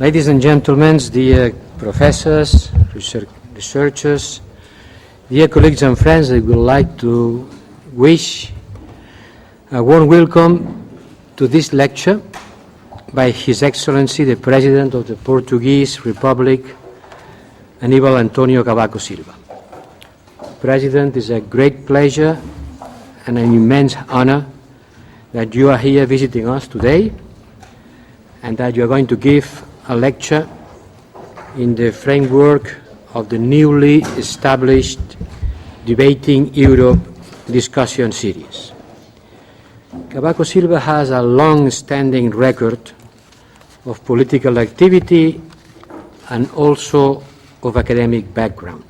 Ladies and gentlemen, dear professors, researchers, dear colleagues and friends, I would like to wish a warm welcome to this lecture by His Excellency the President of the Portuguese Republic, Aníbal António Cavaco Silva. President, it's a great pleasure and an immense honor that you are here visiting us today and that you are going to give a lecture in the framework of the newly established Debating Europe discussion series. Cavaco Silva has a long-standing record of political activity and also of academic background.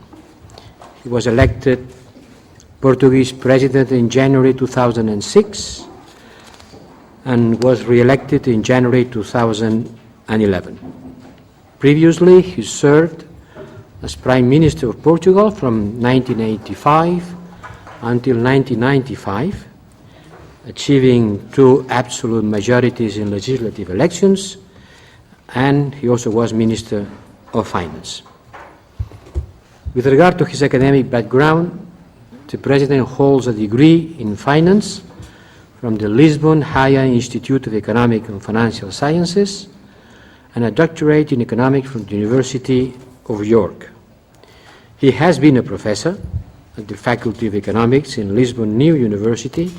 He was elected Portuguese President in January 2006 and was re-elected in January 2011. Previously, he served as Prime Minister of Portugal from 1985 until 1995, achieving 2 absolute majorities in legislative elections, and he also was Minister of Finance. With regard to his academic background, the President holds a degree in finance from the Lisbon Higher Institute of Economic and Financial Sciences and a doctorate in economics from the University of York. He has been a professor at the Faculty of Economics in Lisbon New University,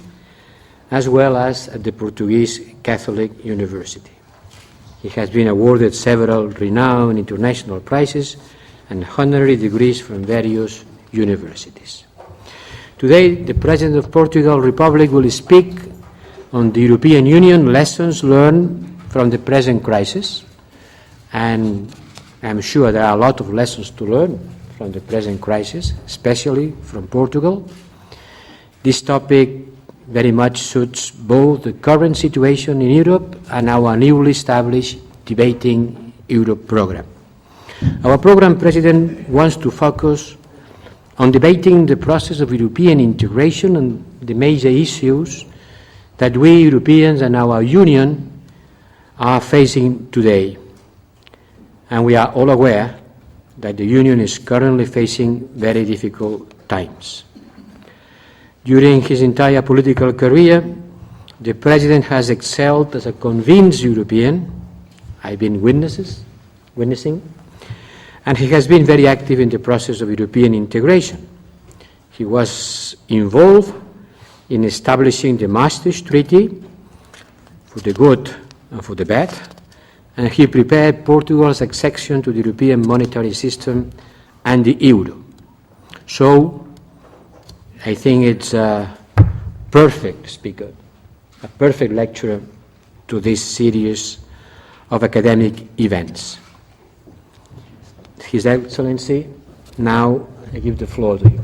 as well as at the Portuguese Catholic University. He has been awarded several renowned international prizes and honorary degrees from various universities. Today, the President of Portugal Republic will speak on the European Union lessons learned from the present crisis, and I'm sure there are a lot of lessons to learn from the present crisis, especially from Portugal. This topic very much suits both the current situation in Europe and our newly established Debating Europe program. Our program, President, wants to focus on debating the process of European integration and the major issues that we Europeans and our Union are facing today. And we are all aware that the Union is currently facing very difficult times. During his entire political career, the President has excelled as a convinced European. I've been witnessing, and he has been very active in the process of European integration. He was involved in establishing the Maastricht Treaty for the good and for the bad, and he prepared Portugal's accession to the European monetary system and the euro. So, I think it's a perfect speaker, a perfect lecturer to this series of academic events. His Excellency, now I give the floor to you.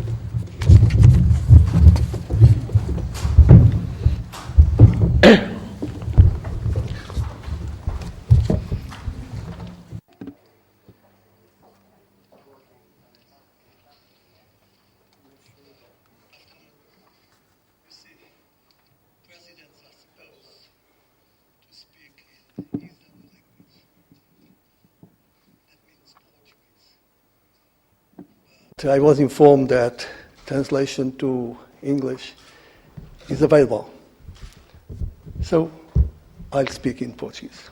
I was informed that translation to English is available. So, I'll speak in Portuguese.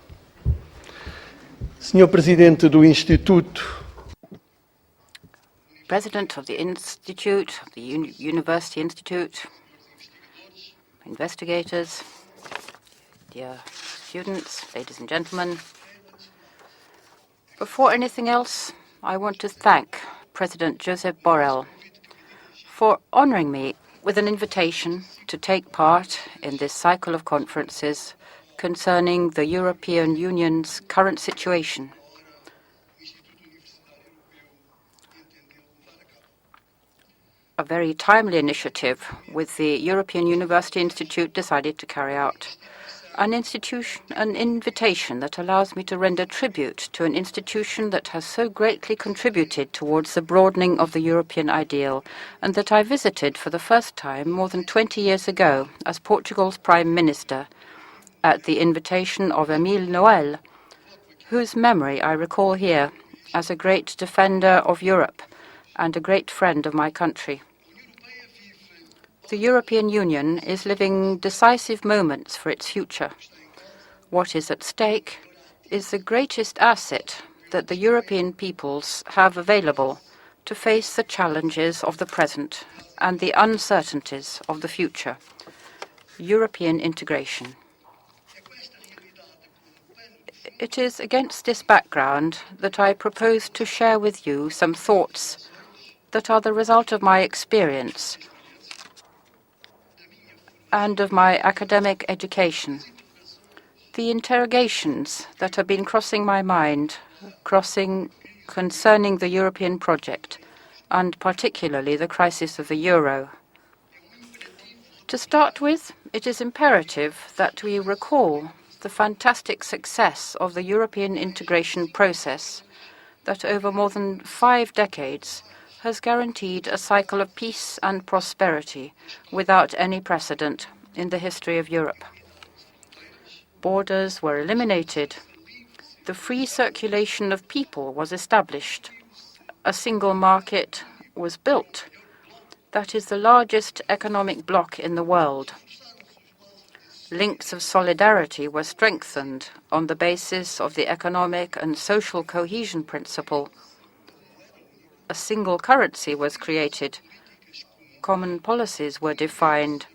Senhor Presidente do Instituto. President of the Institute, of the University Institute, investigators, dear students, ladies and gentlemen. Before anything else, I want to thank President Josep Borrell for honoring me with an invitation to take part in this cycle of conferences concerning the European Union's current situation. A very timely initiative with the European University Institute decided to carry out. An invitation that allows me to render tribute to an institution that has so greatly contributed towards the broadening of the European ideal, and that I visited for the first time more than 20 years ago as Portugal's Prime Minister at the invitation of Émile Noël, whose memory I recall here as a great defender of Europe and a great friend of my country. The European Union is living decisive moments for its future. What is at stake is the greatest asset that the European peoples have available to face the challenges of the present and the uncertainties of the future: European integration. It is against this background that I propose to share with you some thoughts that are the result of my experience and of my academic education. The interrogations that have been crossing my mind, concerning the European project, and particularly the crisis of the euro. To start with, it is imperative that we recall the fantastic success of the European integration process that over more than 5 decades has guaranteed a cycle of peace and prosperity without any precedent in the history of Europe. Borders were eliminated. The free circulation of people was established. A single market was built. That is the largest economic bloc in the world. Links of solidarity were strengthened on the basis of the economic and social cohesion principle. A single currency was created. Common policies were defined.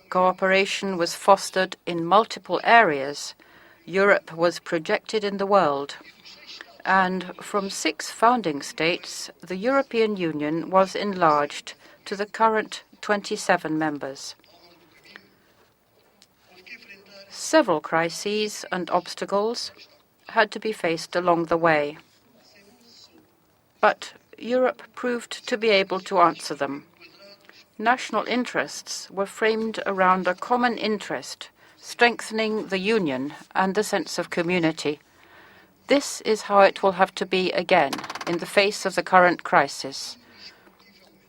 Cooperation was fostered in multiple areas. Europe was projected in the world. And from 6 founding states, the European Union was enlarged to the current 27 members. Several crises and obstacles had to be faced along the way. But Europe proved to be able to answer them. National interests were framed around a common interest, strengthening the union and the sense of community. This is how it will have to be again in the face of the current crisis.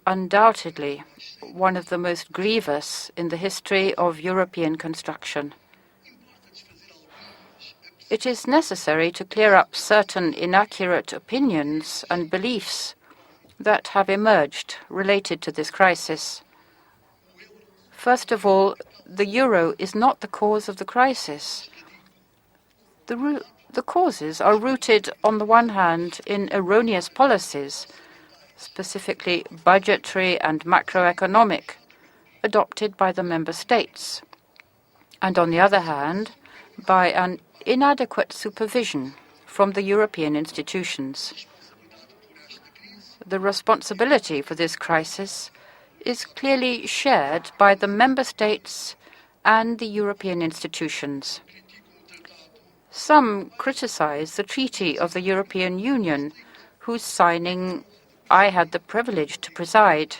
Undoubtedly, one of the most grievous in the history of European construction. It is necessary to clear up certain inaccurate opinions and beliefs that have emerged related to this crisis. First of all, the euro is not the cause of the crisis. The causes are rooted, on the one hand, in erroneous policies, specifically budgetary and macroeconomic, adopted by the member states, and on the other hand, by an inadequate supervision from the European institutions. The responsibility for this crisis is clearly shared by the member states and the European institutions. Some criticize the Treaty of the European Union, whose signing I had the privilege to preside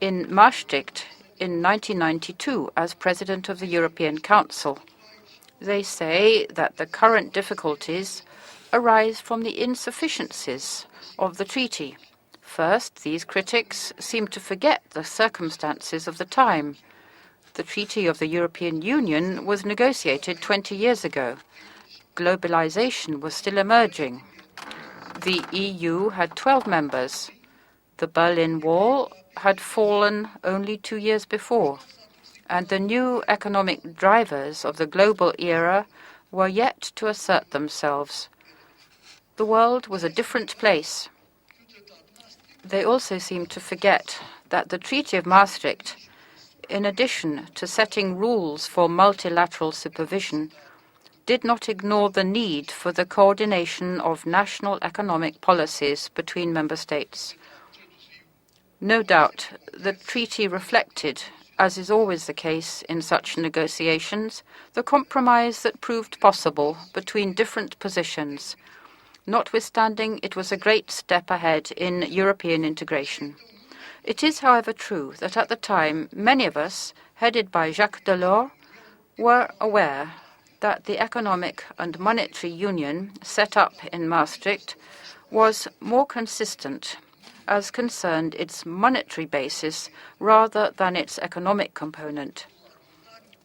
in Maastricht in 1992 as President of the European Council. They say that the current difficulties arise from the insufficiencies of the treaty. First, these critics seem to forget the circumstances of the time. The Treaty of the European Union was negotiated 20 years ago. Globalization was still emerging. The EU had 12 members. The Berlin Wall had fallen only 2 years before, and the new economic drivers of the global era were yet to assert themselves. The world was a different place. They also seem to forget that the Treaty of Maastricht, in addition to setting rules for multilateral supervision, did not ignore the need for the coordination of national economic policies between member states. No doubt, the treaty reflected, as is always the case in such negotiations, the compromise that proved possible between different positions. Notwithstanding, it was a great step ahead in European integration. It is, however, true that at the time, many of us, headed by Jacques Delors, were aware that the economic and monetary union set up in Maastricht was more consistent as concerned its monetary basis rather than its economic component.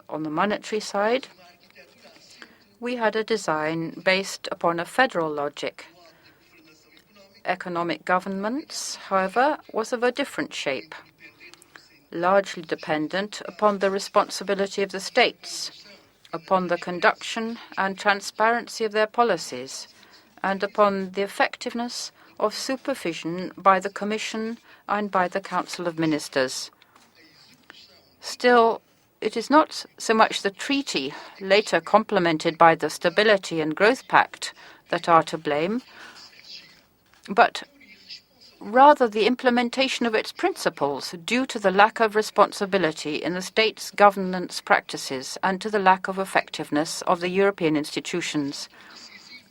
On the monetary side, we had a design based upon a federal logic. Economic governance, however, was of a different shape, largely dependent upon the responsibility of the states, upon the conduction and transparency of their policies, and upon the effectiveness of supervision by the Commission and by the Council of Ministers. Still, it is not so much the treaty, later complemented by the Stability and Growth Pact, that are to blame, but rather the implementation of its principles due to the lack of responsibility in the state's governance practices and to the lack of effectiveness of the European institutions.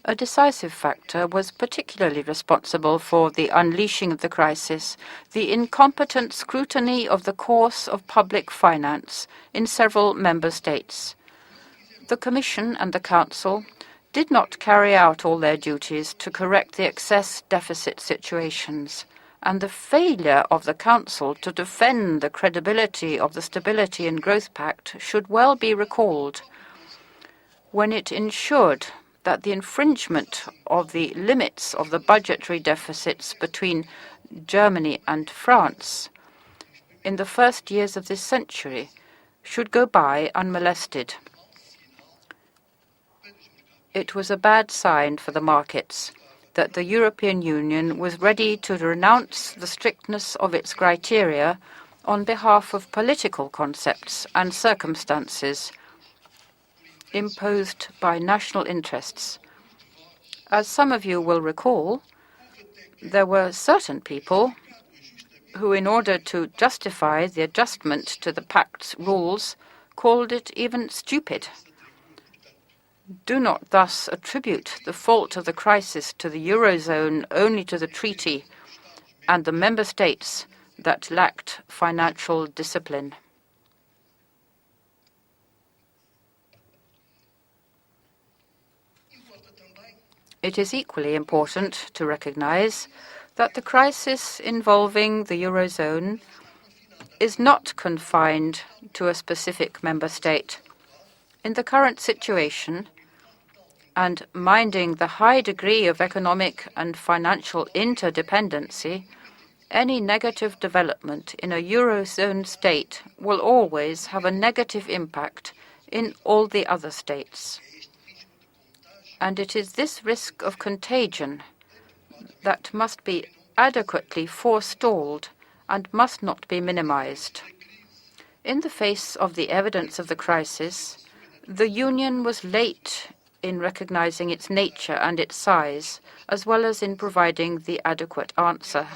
A decisive factor was particularly responsible for the unleashing of the crisis, the incompetent scrutiny of the course of public finance in several member states. The Commission and the Council did not carry out all their duties to correct the excess deficit situations, and the failure of the Council to defend the credibility of the Stability and Growth Pact should well be recalled. When it ensured that the infringement of the limits of the budgetary deficits between Germany and France in the first years of this century should go by unmolested. It was a bad sign for the markets that the European Union was ready to renounce the strictness of its criteria on behalf of political concepts and circumstances imposed by national interests. As some of you will recall, there were certain people who, in order to justify the adjustment to the Pact's rules, called it even stupid. Do not thus attribute the fault of the crisis to the Eurozone only to the treaty and the member states that lacked financial discipline. It is equally important to recognize that the crisis involving the Eurozone is not confined to a specific member state. In the current situation, and minding the high degree of economic and financial interdependency, any negative development in a Eurozone state will always have a negative impact in all the other states. And it is this risk of contagion that must be adequately forestalled and must not be minimized. In the face of the evidence of the crisis, the Union was late in recognizing its nature and its size, as well as in providing the adequate answer.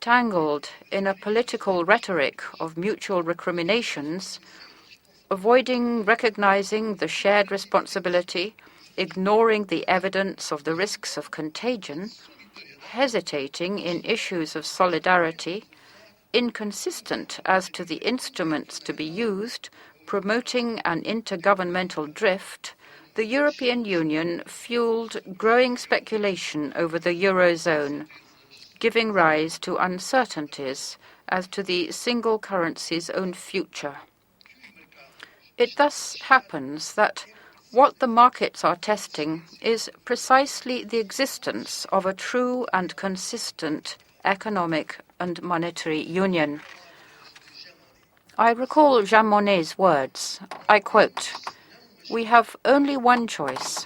Tangled in a political rhetoric of mutual recriminations, avoiding recognizing the shared responsibility, ignoring the evidence of the risks of contagion, hesitating in issues of solidarity, inconsistent as to the instruments to be used, promoting an intergovernmental drift, the European Union fueled growing speculation over the Eurozone, giving rise to uncertainties as to the single currency's own future. It thus happens that what the markets are testing is precisely the existence of a true and consistent economic and monetary union. I recall Jean Monnet's words. I quote, "We have only one choice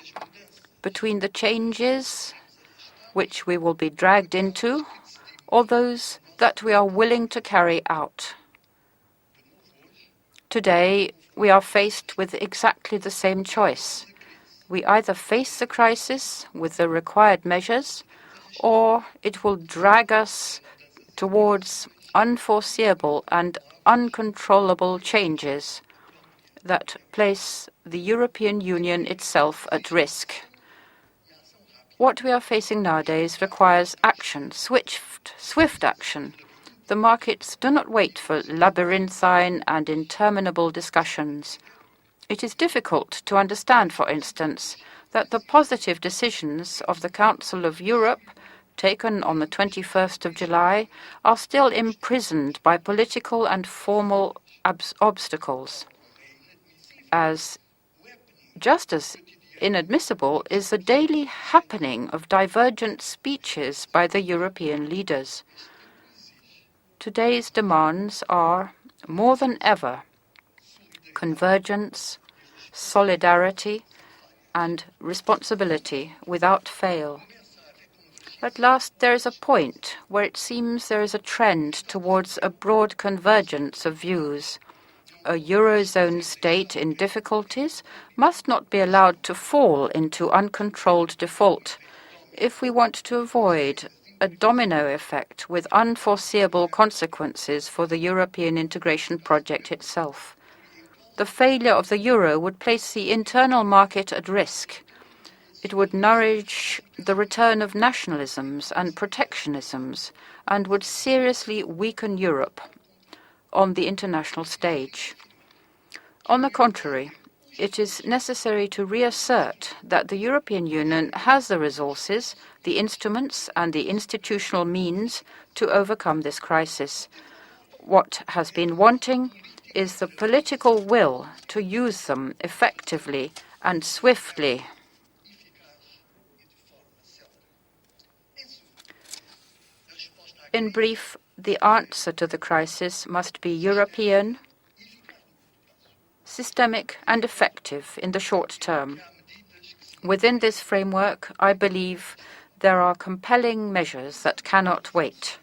between the changes which we will be dragged into or those that we are willing to carry out." Today, we are faced with exactly the same choice. We either face the crisis with the required measures, or it will drag us towards unforeseeable and uncontrollable changes that place the European Union itself at risk. What we are facing nowadays requires action, swift action. The markets do not wait for labyrinthine and interminable discussions. It is difficult to understand, for instance, that the positive decisions of the Council of Europe, taken on the 21st of July, are still imprisoned by political and formal obstacles, as Just as inadmissible is the daily happening of divergent speeches by the European leaders. Today's demands are, more than ever, convergence, solidarity, and responsibility without fail. At last, there is a point where it seems there is a trend towards a broad convergence of views. A Eurozone state in difficulties must not be allowed to fall into uncontrolled default if we want to avoid a domino effect with unforeseeable consequences for the European integration project itself. The failure of the euro would place the internal market at risk. It would nourish the return of nationalisms and protectionisms and would seriously weaken Europe on the international stage. On the contrary, it is necessary to reassert that the European Union has the resources, the instruments, and the institutional means to overcome this crisis. What has been wanting is the political will to use them effectively and swiftly. In brief, the answer to the crisis must be European, systemic, and effective in the short term. Within this framework, I believe there are compelling measures that cannot wait.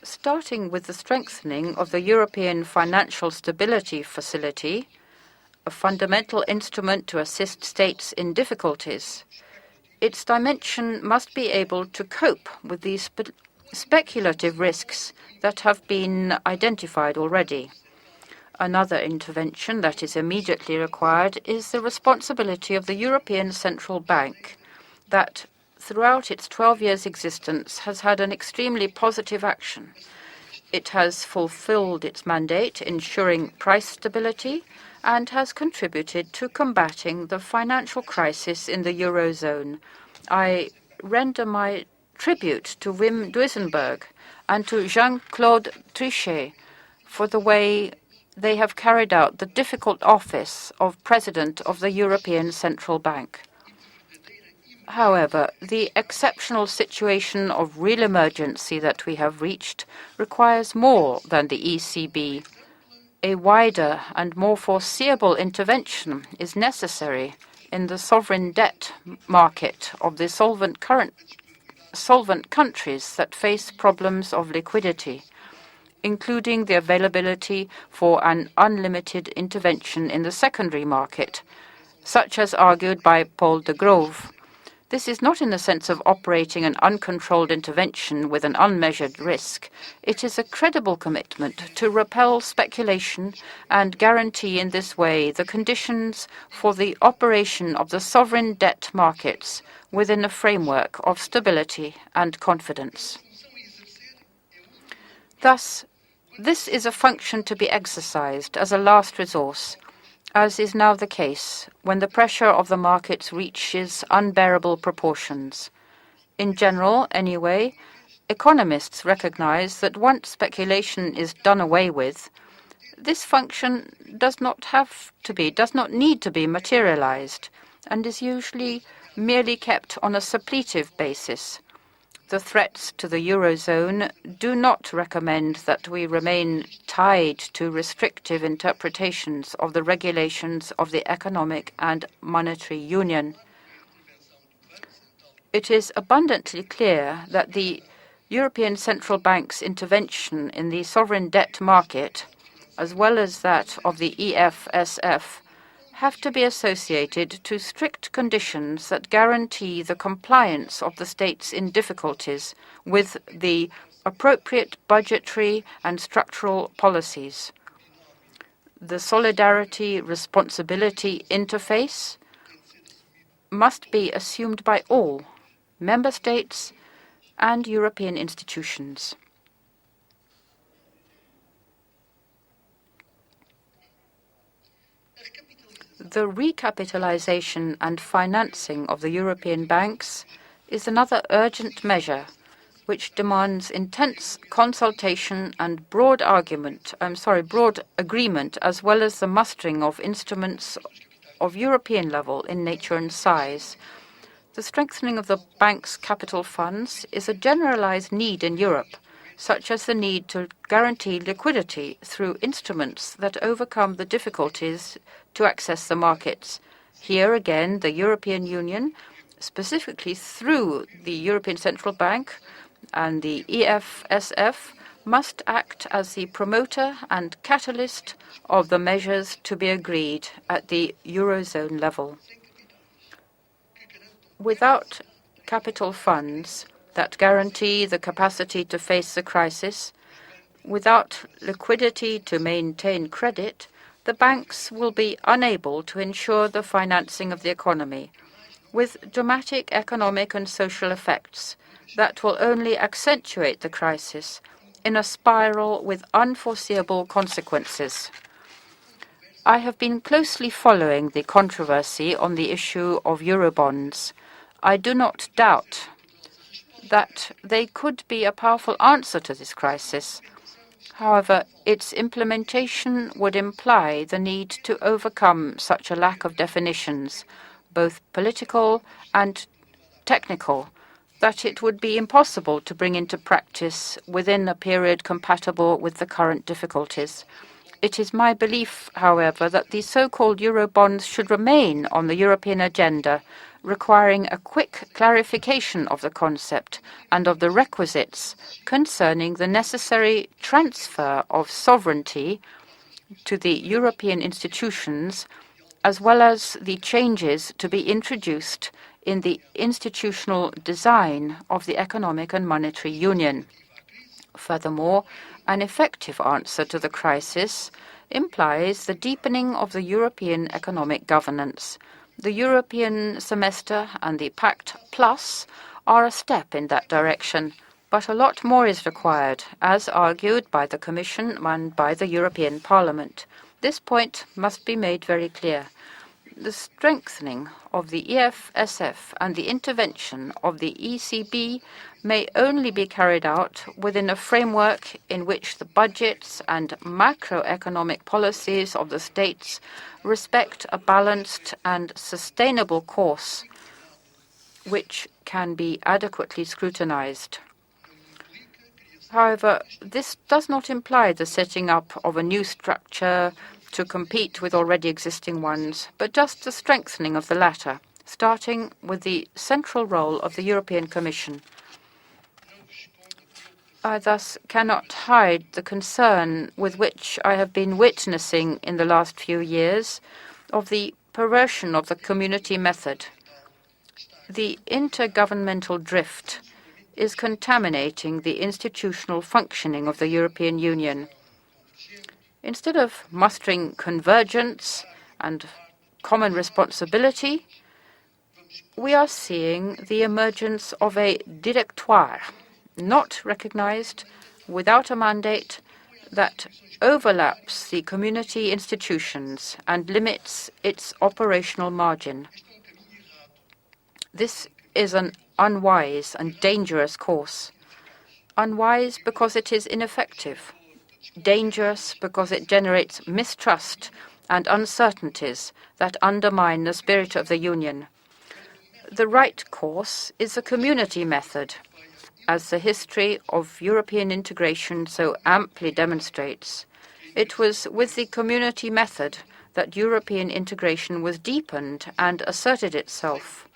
Starting with the strengthening of the European Financial Stability Facility, a fundamental instrument to assist states in difficulties, its dimension must be able to cope with these speculative risks that have been identified already. Another intervention that is immediately required is the responsibility of the European Central Bank, that throughout its 12 years' existence has had an extremely positive action. It has fulfilled its mandate, ensuring price stability, and has contributed to combating the financial crisis in the Eurozone. I render my tribute to Wim Duisenberg and to Jean-Claude Trichet for the way they have carried out the difficult office of President of the European Central Bank. However, the exceptional situation of real emergency that we have reached requires more than the ECB. A wider and more foreseeable intervention is necessary in the sovereign debt market of the solvent countries that face problems of liquidity, including the availability for an unlimited intervention in the secondary market, such as argued by Paul de Grove. This is not in the sense of operating an uncontrolled intervention with an unmeasured risk. It is a credible commitment to repel speculation and guarantee in this way the conditions for the operation of the sovereign debt markets within a framework of stability and confidence. Thus, this is a function to be exercised as a last resource, as is now the case when the pressure of the markets reaches unbearable proportions. In general, anyway, economists recognize that once speculation is done away with, this function does not need to be materialized, and is usually merely kept on a suppletive basis. The threats to the Eurozone do not recommend that we remain tied to restrictive interpretations of the regulations of the Economic and Monetary Union. It is abundantly clear that the European Central Bank's intervention in the sovereign debt market, as well as that of the EFSF, have to be associated to strict conditions that guarantee the compliance of the states in difficulties with the appropriate budgetary and structural policies. The solidarity responsibility interface must be assumed by all member states and European institutions. The recapitalization and financing of the European banks is another urgent measure which demands intense consultation and broad agreement, as well as the mustering of instruments of European level in nature and size. The strengthening of the bank's capital funds is a generalized need in Europe, such as the need to guarantee liquidity through instruments that overcome the difficulties to access the markets. Here again, the European Union, specifically through the European Central Bank and the EFSF, must act as the promoter and catalyst of the measures to be agreed at the Eurozone level. Without capital funds that guarantee the capacity to face the crisis, without liquidity to maintain credit, the banks will be unable to ensure the financing of the economy, with dramatic economic and social effects that will only accentuate the crisis in a spiral with unforeseeable consequences. I have been closely following the controversy on the issue of Eurobonds. I do not doubt that they could be a powerful answer to this crisis. However, its implementation would imply the need to overcome such a lack of definitions, both political and technical, that it would be impossible to bring into practice within a period compatible with the current difficulties. It is my belief, however, that the so-called Eurobonds should remain on the European agenda, requiring a quick clarification of the concept and of the requisites concerning the necessary transfer of sovereignty to the European institutions, as well as the changes to be introduced in the institutional design of the Economic and Monetary Union. Furthermore, an effective answer to the crisis implies the deepening of the European economic governance. The European semester and the Pact Plus are a step in that direction, but a lot more is required, as argued by the Commission and by the European Parliament. This point must be made very clear. The strengthening of the EFSF and the intervention of the ECB may only be carried out within a framework in which the budgets and macroeconomic policies of the states respect a balanced and sustainable course, which can be adequately scrutinized. However, this does not imply the setting up of a new structure to compete with already existing ones, but just the strengthening of the latter, starting with the central role of the European Commission. I thus cannot hide the concern with which I have been witnessing in the last few years of the perversion of the community method. The intergovernmental drift is contaminating the institutional functioning of the European Union. Instead of mustering convergence and common responsibility, we are seeing the emergence of a directoire, not recognized, without a mandate, that overlaps the community institutions and limits its operational margin. This is an unwise and dangerous course. Unwise because it is ineffective. Dangerous because it generates mistrust and uncertainties that undermine the spirit of the Union. The right course is the community method, as the history of European integration so amply demonstrates. It was with the community method that European integration was deepened and asserted itself.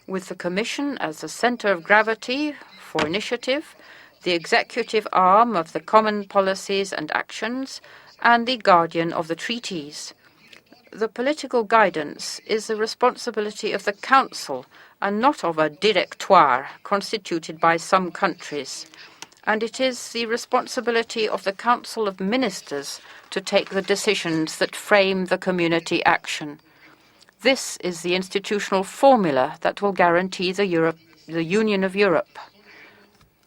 With the Commission as the center of gravity for initiative, the executive arm of the common policies and actions, and the guardian of the treaties. The political guidance is the responsibility of the Council and not of a directoire constituted by some countries. And it is the responsibility of the Council of Ministers to take the decisions that frame the community action. This is the institutional formula that will guarantee the Union of Europe.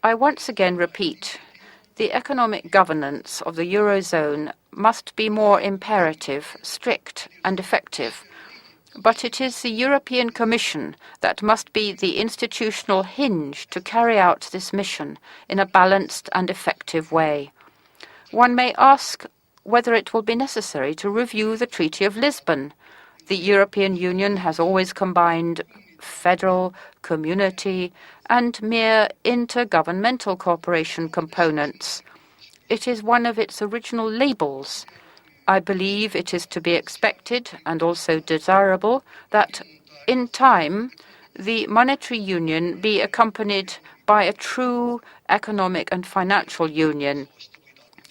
I once again repeat, the economic governance of the Eurozone must be more imperative, strict, and effective. But it is the European Commission that must be the institutional hinge to carry out this mission in a balanced and effective way. One may ask whether it will be necessary to review the Treaty of Lisbon. The European Union has always combined federal, community, and mere intergovernmental cooperation components. It is one of its original labels. I believe it is to be expected and also desirable that in time the monetary union be accompanied by a true economic and financial union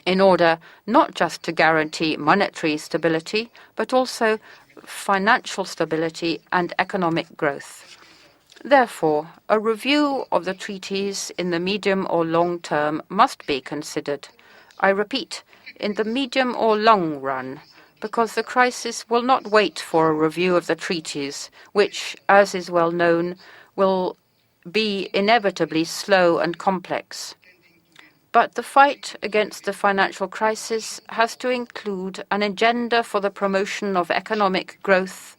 in order not just to guarantee monetary stability, but also financial stability and economic growth. Therefore, a review of the treaties in the medium or long term must be considered. I repeat, in the medium or long run, because the crisis will not wait for a review of the treaties, which, as is well known, will be inevitably slow and complex. But the fight against the financial crisis has to include an agenda for the promotion of economic growth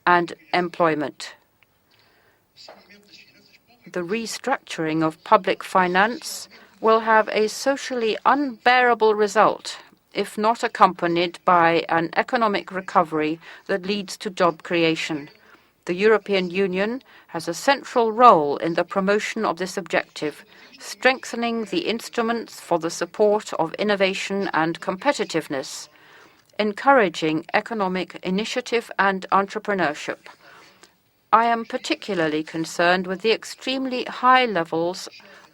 and employment. The restructuring of public finance will have a socially unbearable result if not accompanied by an economic recovery that leads to job creation. The European Union has a central role in the promotion of this objective, strengthening the instruments for the support of innovation and competitiveness, encouraging economic initiative and entrepreneurship. I am particularly concerned with the extremely high levels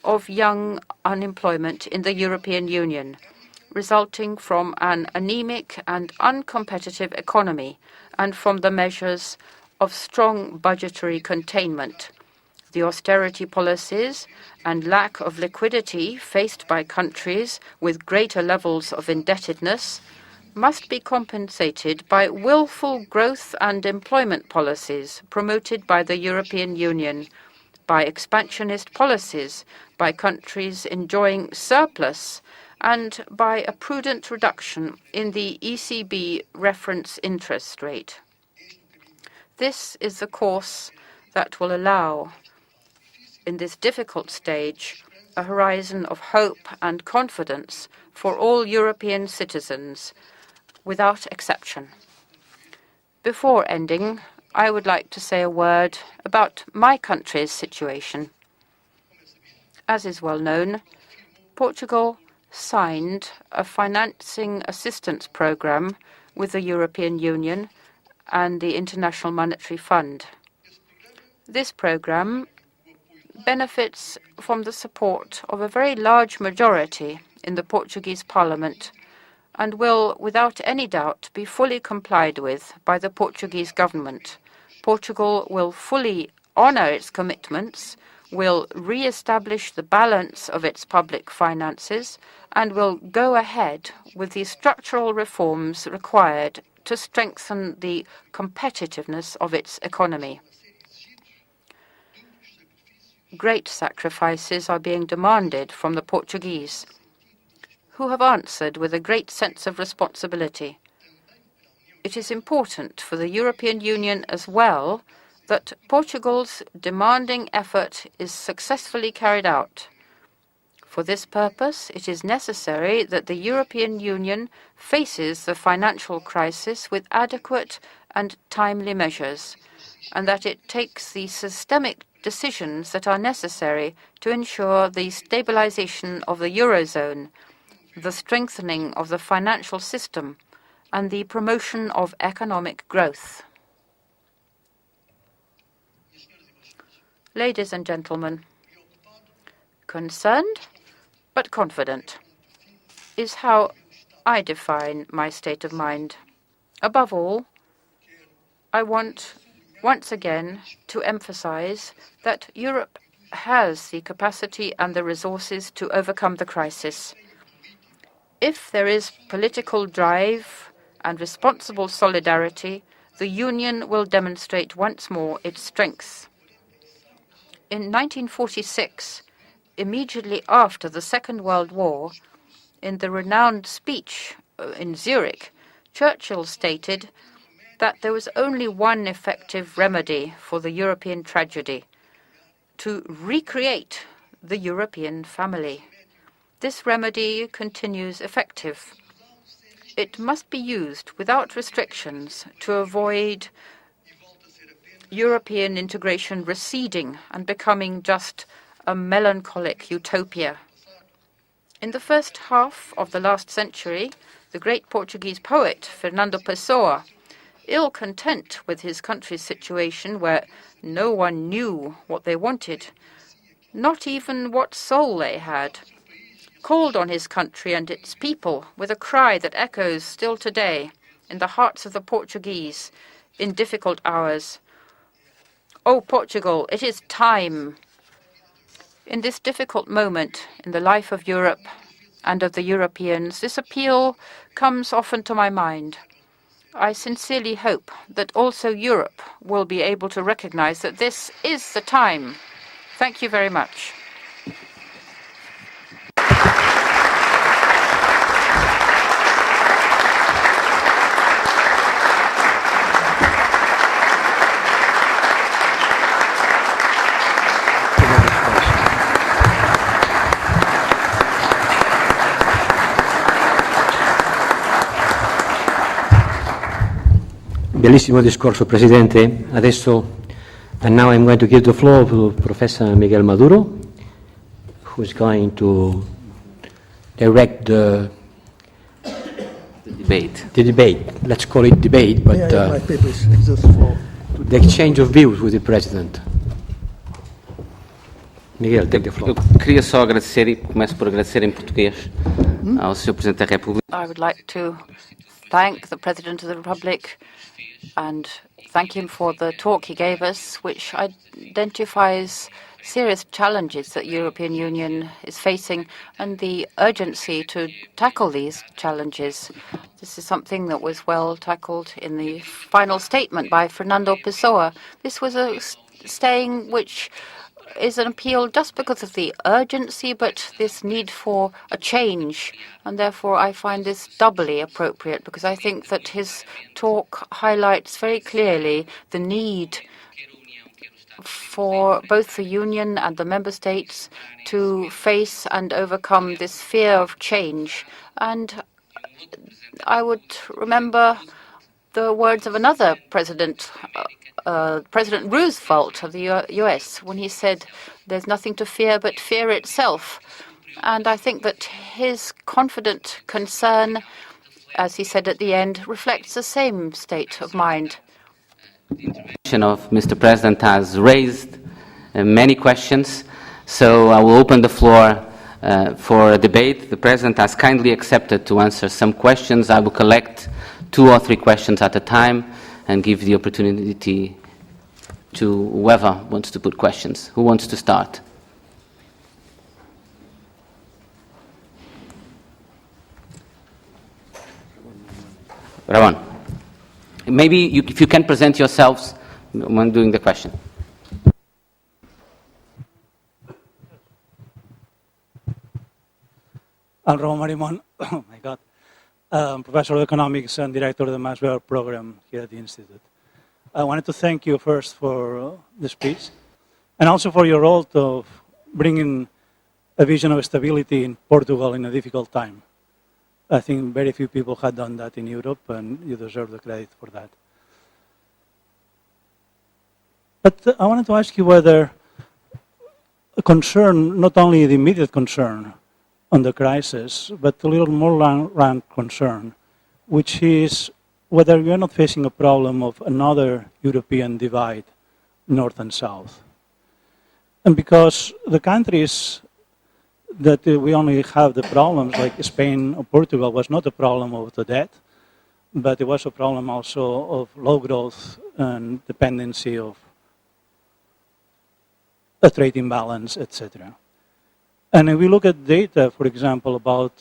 of young unemployment in the European Union, resulting from an anemic and uncompetitive economy and from the measures of strong budgetary containment. The austerity policies and lack of liquidity faced by countries with greater levels of indebtedness must be compensated by willful growth and employment policies promoted by the European Union, by expansionist policies, by countries enjoying surplus, and by a prudent reduction in the ECB reference interest rate. This is the course that will allow, in this difficult stage, a horizon of hope and confidence for all European citizens, without exception. Before ending, I would like to say a word about my country's situation. As is well known, Portugal signed a financing assistance program with the European Union and the International Monetary Fund. This program benefits from the support of a very large majority in the Portuguese Parliament and will, without any doubt, be fully complied with by the Portuguese government. Portugal will fully honor its commitments, will re-establish the balance of its public finances, and will go ahead with the structural reforms required to strengthen the competitiveness of its economy. Great sacrifices are being demanded from the Portuguese, who have answered with a great sense of responsibility. It is important for the European Union as well that Portugal's demanding effort is successfully carried out. For this purpose, it is necessary that the European Union faces the financial crisis with adequate and timely measures, and that it takes the systemic decisions that are necessary to ensure the stabilization of the Eurozone, the strengthening of the financial system, and the promotion of economic growth. Ladies and gentlemen, concerned but confident is how I define my state of mind. Above all, I want once again to emphasize that Europe has the capacity and the resources to overcome the crisis. If there is political drive and responsible solidarity, the Union will demonstrate once more its strength. In 1946, immediately after the Second World War, in the renowned speech in Zurich, Churchill stated that there was only one effective remedy for the European tragedy: to recreate the European family. This remedy continues effective. it must be used without restrictions to avoid European integration receding and becoming just a melancholic utopia. In the first half of the last century, the great Portuguese poet Fernando Pessoa, ill content with his country's situation where no one knew what they wanted, not even what soul they had, called on his country and its people with a cry that echoes still today in the hearts of the Portuguese in difficult hours. "Oh, Portugal, it is time." In this difficult moment in the life of Europe and of the Europeans, this appeal comes often to my mind. I sincerely hope that also Europe will be able to recognize that this is the time. Thank you very much. Bellissimo discorso, Presidente. Adesso, and now I'm going to give the floor to Professor Miguel Maduro, who's going to direct the debate. The debate. Let's call it debate, but my papers just for the exchange of views with the President. Miguel, take the floor. Eu queria só agradecer, e começo por agradecer em português, ao Sr. Presidente da República. I would like to thank the President of the Republic and thank him for the talk he gave us, which identifies serious challenges that the European Union is facing and the urgency to tackle these challenges. This is something that was well tackled in the final statement by Fernando Pessoa. This was a saying which is an appeal just because of the urgency, but this need for a change. And therefore, I find this doubly appropriate because I think that his talk highlights very clearly the need for both the Union and the Member States to face and overcome this fear of change. And I would remember the words of another president, President Roosevelt of the US, when he said, "There's nothing to fear but fear itself." And I think that his confident concern, as he said at the end, reflects the same state of mind. The intervention of Mr. President has raised many questions, so I will open the floor for a debate. The President has kindly accepted to answer some questions. I will collect 2 or 3 questions at a time and give the opportunity to whoever wants to put questions. Who wants to start? Ramon. Maybe if you can present yourselves when doing the question. I'm Ramon Marimon, oh my God, Professor of Economics and Director of the Maxwell Program here at the Institute. I wanted to thank you first for the speech and also for your role of bringing a vision of stability in Portugal in a difficult time. I think very few people had done that in Europe, and you deserve the credit for that. But I wanted to ask you whether a concern, not only the immediate concern on the crisis, but a little more long-run concern, which is whether we are not facing a problem of another European divide, North and South. And because the countries that we only have the problems, like Spain or Portugal, was not a problem of the debt, but it was a problem also of low growth and dependency of a trade imbalance, etc. And if we look at data, for example, about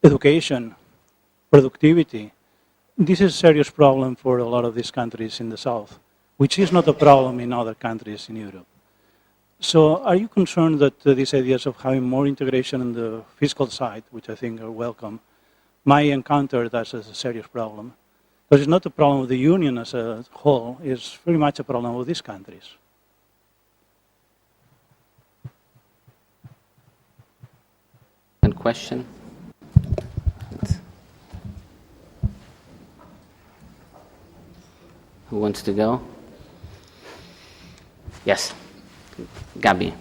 education, productivity, this is a serious problem for a lot of these countries in the South, which is not a problem in other countries in Europe. So are you concerned that these ideas of having more integration on the fiscal side, which I think are welcome, might encounter that as a serious problem? Because it's not a problem of the Union as a whole, it's very much a problem of these countries. Question? who wants to go? Yes, Gabi.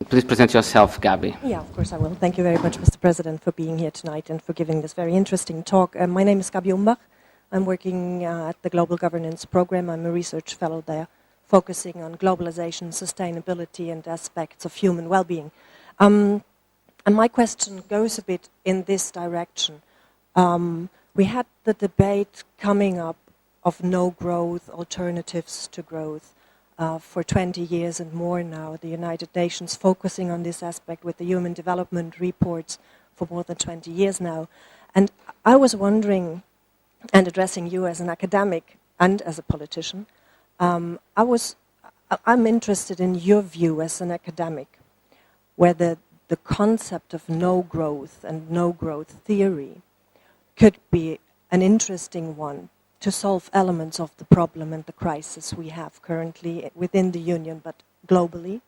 Please present yourself, Gabi. Yeah, of course I will. Thank you very much, Mr. President, for being here tonight and for giving this very interesting talk. My name is Gabi Umbach. I'm working at the Global Governance Program. I'm a research fellow there, focusing on globalization, sustainability, and aspects of human well-being. And my question goes a bit in this direction. We had the debate coming up of no growth, alternatives to growth, for 20 years and more now. The United Nations focusing on this aspect with the Human Development Reports for more than 20 years now. And I was wondering, and addressing you as an academic and as a politician, I'm interested in your view as an academic, whether the concept of no growth and no growth theory could be an interesting one to solve elements of the problem and the crisis we have currently within the Union, but globally.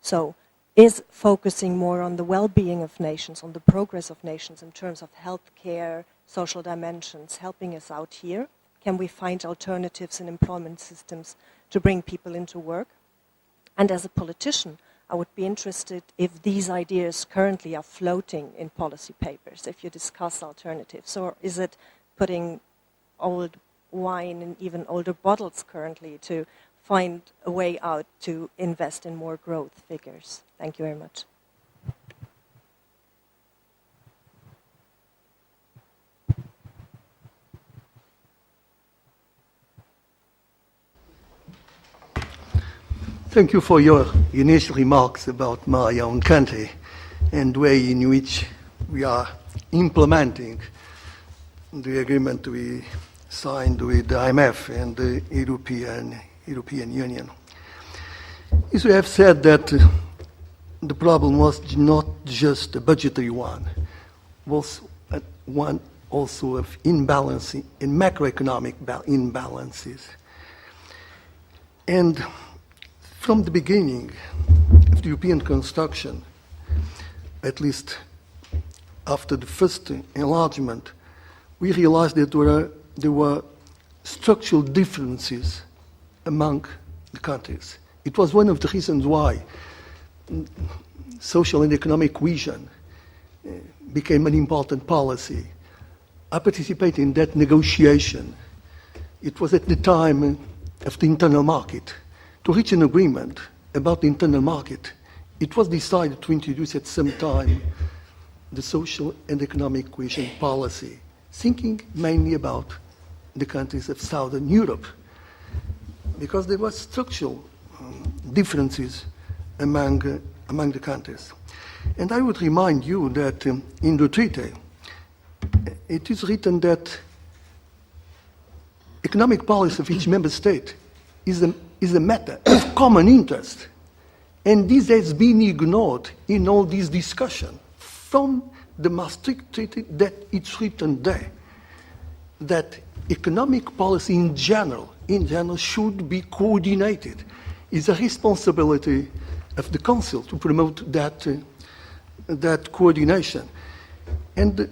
So, is focusing more on the well-being of nations, on the progress of nations in terms of healthcare, social dimensions, helping us out here? Can we find alternatives in employment systems to bring people into work? And as a politician, I would be interested if these ideas currently are floating in policy papers, if you discuss alternatives, or is it putting old wine in even older bottles currently to find a way out to invest in more growth figures? Thank you very much. Thank you for your initial remarks about my own country and the way in which we are implementing the agreement we signed with the IMF and the European Union. As we have said that the problem was not just a budgetary one, was one also of imbalance in macroeconomic imbalances. And from the beginning of the European construction, at least after the first enlargement, we realized that there were structural differences among the countries. It was one of the reasons why social and economic cohesion became an important policy. I participated in that negotiation. It was at the time of the internal market. To reach an agreement about the internal market, it was decided to introduce at some time the social and economic cohesion policy, thinking mainly about the countries of Southern Europe, because there were structural differences among the countries. And I would remind you that in the treaty, it is written that economic policy of each member state is a matter of common interest. And this has been ignored in all this discussion from the Maastricht Treaty, that it's written there, that economic policy in general should be coordinated. It's a responsibility of the Council to promote that coordination. And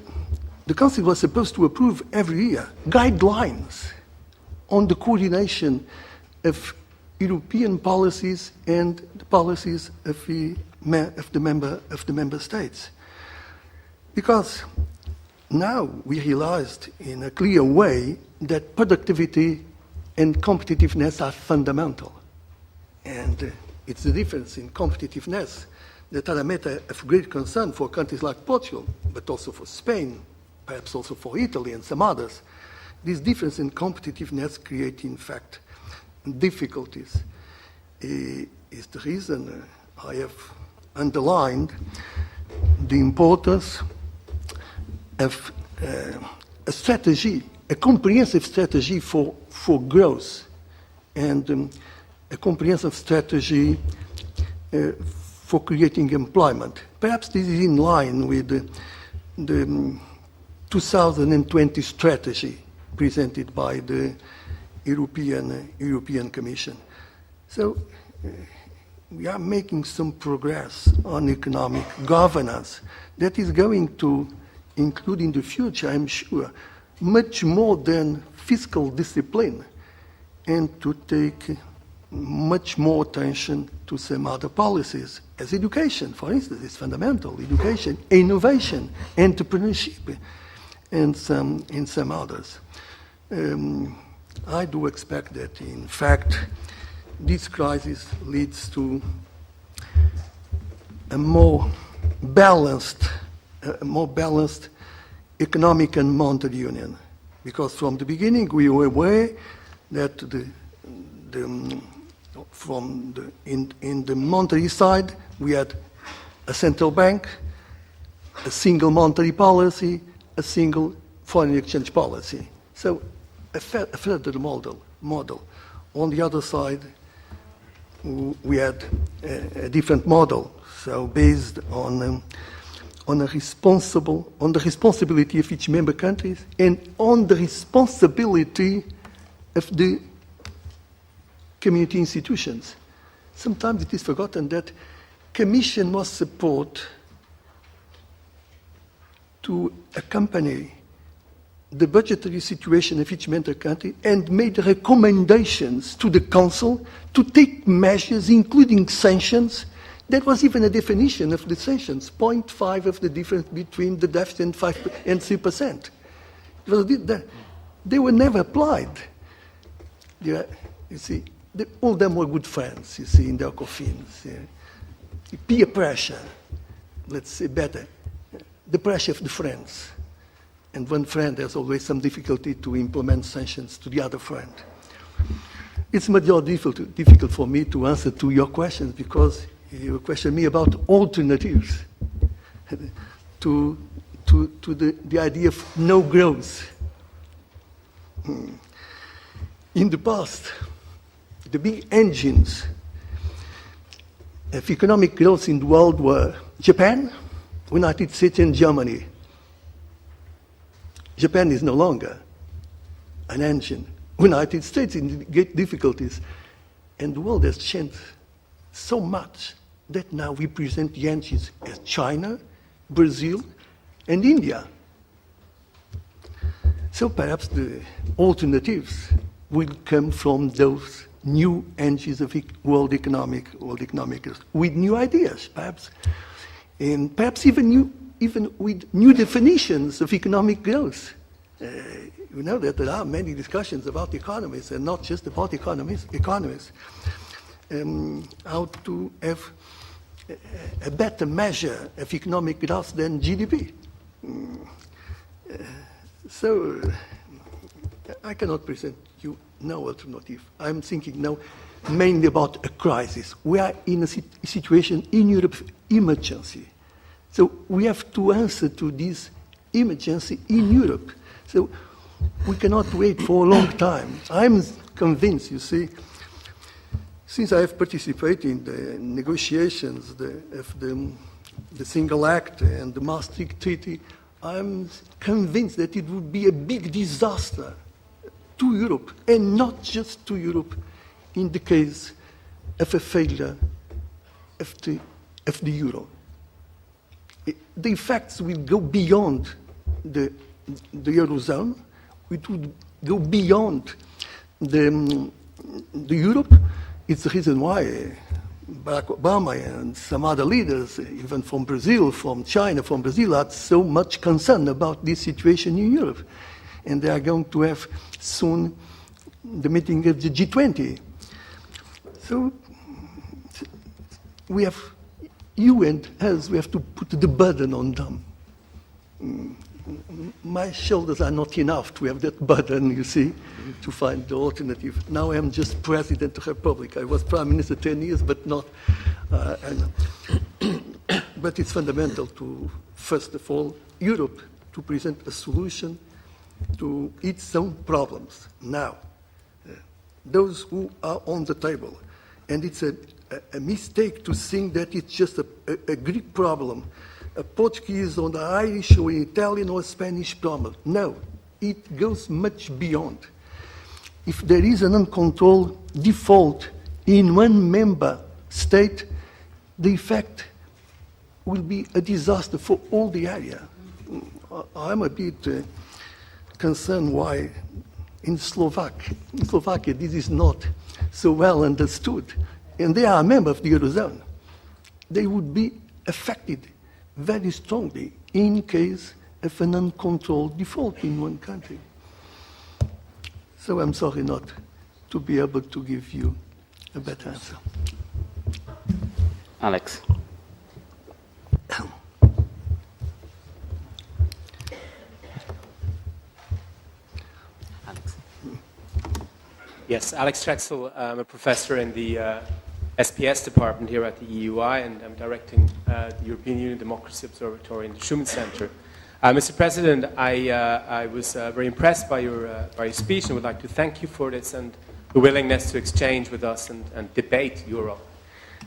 the Council was supposed to approve every year guidelines on the coordination of European policies and the policies of the member states. Because now we realized in a clear way that productivity and competitiveness are fundamental. And it's the difference in competitiveness that are a matter of great concern for countries like Portugal, but also for Spain, perhaps also for Italy and some others. This difference in competitiveness creates, in fact, difficulties. Is the reason I have underlined the importance of a strategy, a comprehensive strategy for growth, and a comprehensive strategy for creating employment. Perhaps this is in line with the 2020 strategy presented by the European Commission. So we are making some progress on economic governance that is going to include in the future, I'm sure, much more than fiscal discipline, and to take much more attention to some other policies, as education, for instance, is fundamental. Education, innovation, entrepreneurship, and some others. I do expect that, in fact, this crisis leads to a more balanced economic and monetary union, because from the beginning we were aware that in the monetary side we had a central bank, a single monetary policy, a single foreign exchange policy. So a federal model. On the other side, we had a different model, so based on the responsibility of each member countries and on the responsibility of the community institutions. Sometimes it is forgotten that Commission must support to accompany the budgetary situation of each member country and made recommendations to the Council to take measures, including sanctions. That was even a definition of the sanctions, 0.5 of the difference between the deficit and 5% and 3%. They were never applied. You see, all of them were good friends, you see, in their coffins. Peer pressure, let's say better, the pressure of the friends. And one friend has always some difficulty to implement sanctions to the other friend. It's much more difficult for me to answer to your questions because you question me about alternatives to the idea of no growth. In the past, the big engines of economic growth in the world were Japan, United States, and Germany. Japan is no longer an engine. United States in great difficulties. And the world has changed so much that now we present the engines as China, Brazil, and India. So perhaps the alternatives will come from those new engines of world economic growth, with new ideas, perhaps, and perhaps even with new definitions of economic growth. You know that there are many discussions about economists, and not just about economists, how to have a better measure of economic growth than GDP. So I cannot present you no alternative. I'm thinking now mainly about a crisis. We are in a situation in Europe of emergency. So we have to answer to this emergency in Europe. So we cannot wait for a long time. I'm convinced, you see, since I have participated in the negotiations of the Single Act and the Maastricht Treaty, I'm convinced that it would be a big disaster to Europe, and not just to Europe, in the case of a failure of the euro. The effects will go beyond the Eurozone. It would go beyond the Europe. It's the reason why Barack Obama and some other leaders, even from Brazil, from China, from Brazil, are so much concerned about this situation in Europe. And they are going to have soon the meeting of the G20. So we have, you and us, we have to put the burden on them. My shoulders are not enough to have that burden, you see, to find the alternative. Now I'm just President of the Republic. I was Prime Minister 10 years, but not. But it's fundamental to, first of all, Europe to present a solution to its own problems now. Those who are on the table. And it's a mistake to think that it's just a Greek problem, a Portuguese or the Irish or Italian or Spanish problem. No, it goes much beyond. If there is an uncontrolled default in one member state, the effect will be a disaster for all the area. I'm a bit concerned why in Slovakia this is not so well understood, and they are a member of the Eurozone. They would be affected very strongly in case of an uncontrolled default in one country. So I'm sorry not to be able to give you a better answer. Alex. Yes, Alex Trexel. I'm a professor in the SPS department here at the EUI, and I'm directing the European Union Democracy Observatory in the Schuman Center. Mr. President, I was very impressed by your speech and would like to thank you for this and the willingness to exchange with us and debate Europe.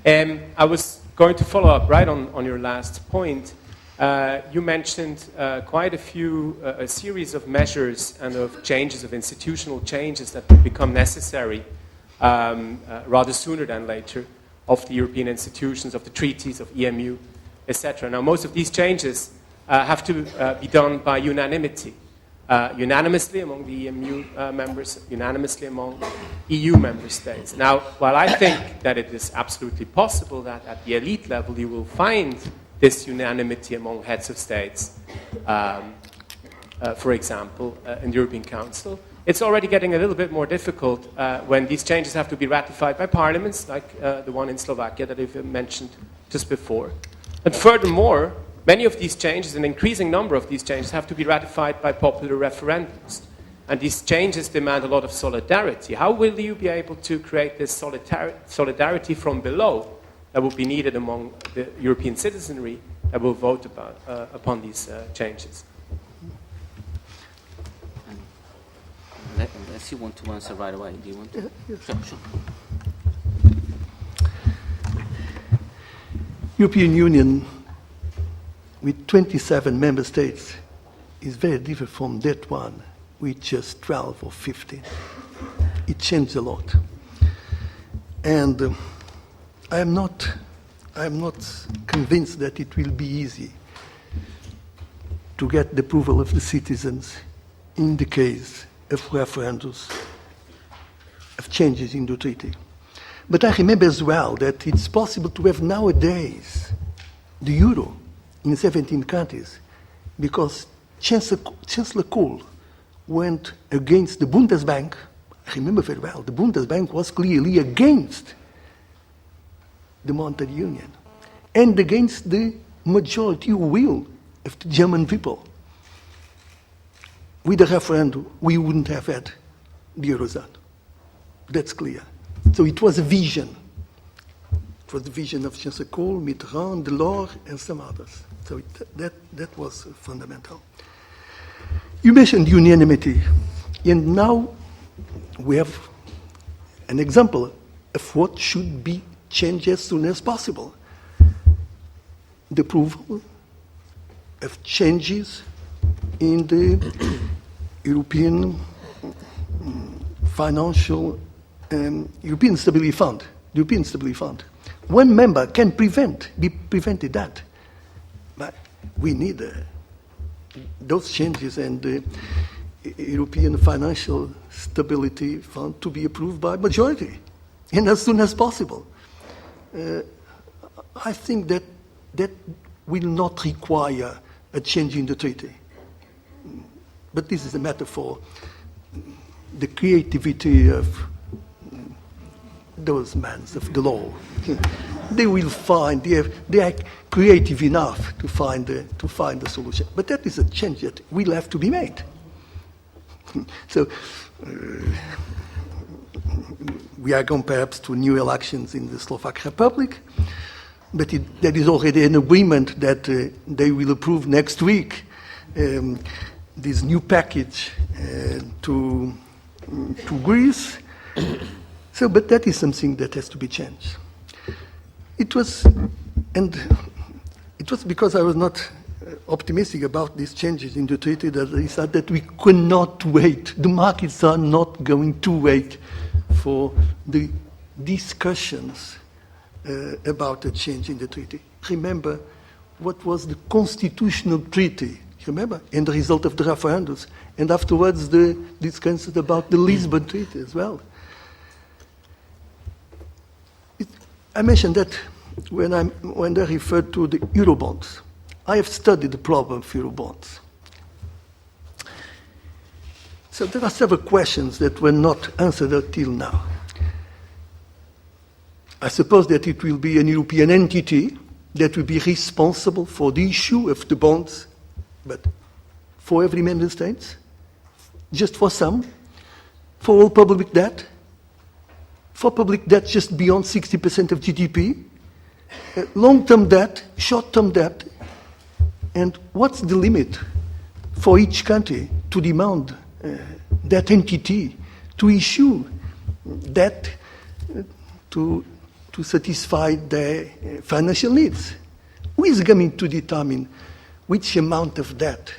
I was going to follow up right on your last point. You mentioned quite a series of measures and of changes, of institutional changes that would become necessary rather sooner than later of the European institutions, of the treaties, of EMU, etc. Now, most of these changes have to be done by unanimity, unanimously among the EMU members, unanimously among EU member states. Now, while I think that it is absolutely possible that at the elite level you will find this unanimity among heads of states, for example, in the European Council, it's already getting a little bit more difficult when these changes have to be ratified by parliaments, like the one in Slovakia that I've mentioned just before. And furthermore, many of these changes, an increasing number of these changes, have to be ratified by popular referendums. And these changes demand a lot of solidarity. How will you be able to create this solidarity from below that will be needed among the European citizenry that will vote upon these changes? Unless you want to answer right away, do you want to? Yes. Sure. European Union with 27 member states is very different from that one with just 12 or 15. It changed a lot. And I am not convinced that it will be easy to get the approval of the citizens in the case of referendums, of changes in the treaty. But I remember as well that it's possible to have nowadays the euro in 17 countries because Chancellor Kohl went against the Bundesbank. I remember very well, the Bundesbank was clearly against the monetary union and against the majority will of the German people. With a referendum, we wouldn't have had the Eurozone. That's clear. So it was a vision. It was the vision of Chancellor Kohl, Mitterrand, Delors, and some others. So that was fundamental. You mentioned unanimity, and now we have an example of what should be changed as soon as possible. The approval of changes in the European financial European Stability Fund, the European Stability Fund. One member can be prevented that, but we need those changes and the European Financial Stability Fund to be approved by majority, and as soon as possible. I think that will not require a change in the treaty. But this is a matter for the creativity of those men of the law. They will find, they are creative enough to find a solution. But that is a change that will have to be made. So we are going perhaps to new elections in the Slovak Republic, but there is already an agreement that they will approve next week this new package to Greece. So, but that is something that has to be changed. It was because I was not optimistic about these changes in the treaty that I said that we could not wait. The markets are not going to wait for the discussions about a change in the treaty. Remember what was the constitutional treaty remember? And the result of the referendums. And afterwards, the discussions about the Lisbon Treaty as well. I mentioned that when I referred to the Eurobonds. I have studied the problem of Eurobonds. So there are several questions that were not answered until now. I suppose that it will be an European entity that will be responsible for the issue of the bonds, but for every member state, just for some, for all public debt, for public debt just beyond 60% of GDP, long-term debt, short-term debt, and what's the limit for each country to demand that entity to issue debt to satisfy their financial needs? Who is going to determine which amount of debt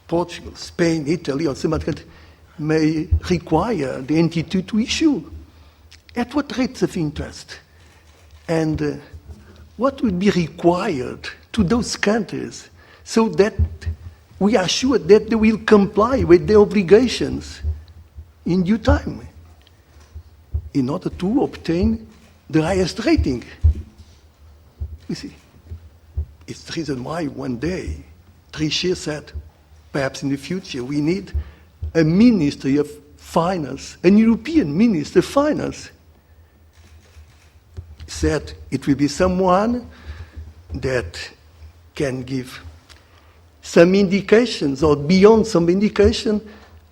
Portugal, Spain, Italy, or some other country may require the entity to issue? At what rates of interest? And what would be required to those countries so that we are sure that they will comply with their obligations in due time in order to obtain the highest rating? You see, it's the reason why one day Trichet said, perhaps in the future we need a Ministry of Finance, an European Minister of Finance. He said it will be someone that can give some indications or beyond some indication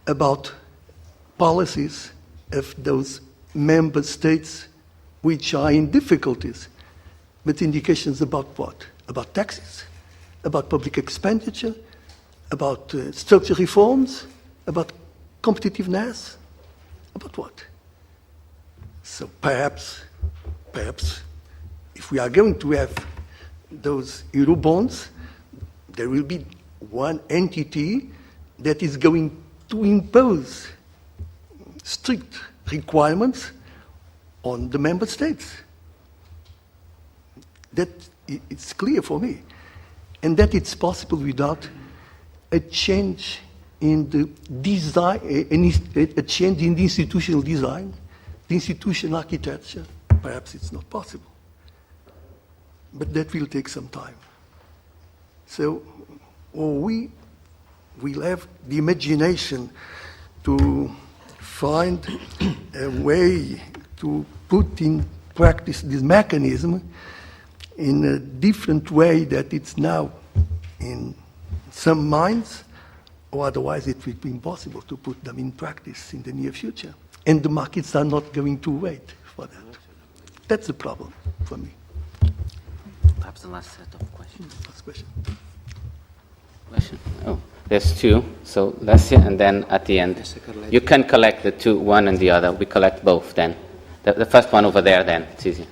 about policies of those member states which are in difficulties. But indications about what? About taxes, about public expenditure, about structural reforms, about competitiveness, about what? So perhaps, if we are going to have those Eurobonds, there will be one entity that is going to impose strict requirements on the member states. That it's clear for me. And that it's possible without a change in the design, a change in the institutional design, the institutional architecture. Perhaps it's not possible. But that will take some time. So, or we will have the imagination to find a way to put in practice this mechanism in a different way that it's now in some minds, or otherwise it will be impossible to put them in practice in the near future. And the markets are not going to wait for that. That's the problem for me. Perhaps the last set of questions. Last question. Oh, there's two. So Leslie, and then at the end. You can collect the two, one and the other. We collect both then. The first one over there then. It's easy.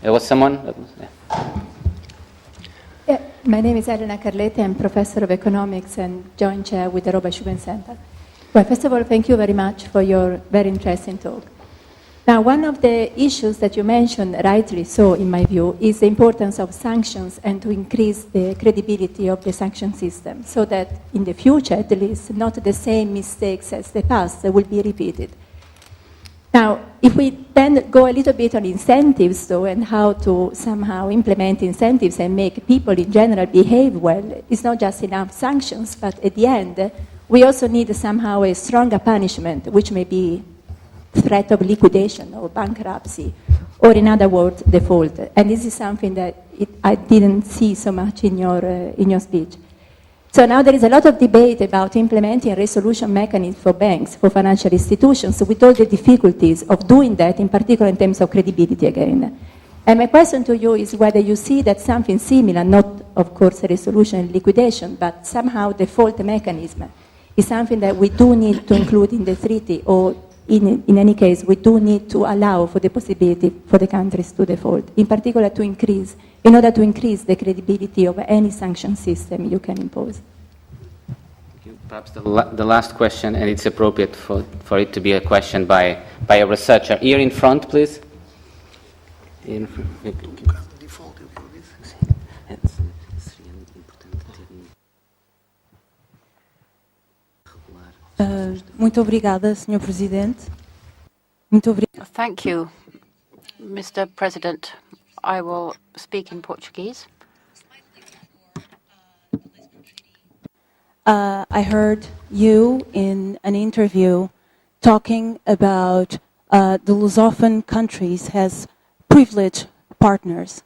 There was someone? That was, yeah. Yeah, my name is Elena Carletti. I'm professor of economics and joint chair with the Robert Schuman Center. Well, first of all, thank you very much for your very interesting talk. Now, one of the issues that you mentioned, rightly so in my view, is the importance of sanctions and to increase the credibility of the sanction system so that in the future, at least, not the same mistakes as the past will be repeated. Now, if we then go a little bit on incentives, though, and how to somehow implement incentives and make people in general behave well, it's not just enough sanctions, but at the end, we also need somehow a stronger punishment, which may be threat of liquidation or bankruptcy, or in other words, default. And this is something that I didn't see so much in your speech. So now there is a lot of debate about implementing a resolution mechanism for banks, for financial institutions, with all the difficulties of doing that, in particular in terms of credibility again. And my question to you is whether you see that something similar, not of course a resolution and liquidation, but somehow default mechanism is something that we do need to include in the treaty, or in any case, we do need to allow for the possibility for the countries to default, in particular to increase, in order to increase the credibility of any sanction system you can impose. Perhaps the last question, and it's appropriate for it to be a question by a researcher. Here in front, please. Muito obrigada, Sr. Presidente. Muito obrigada. Thank you, Mr. President. I will speak in Portuguese. I heard you in an interview talking about the Lusophone countries as privileged partners.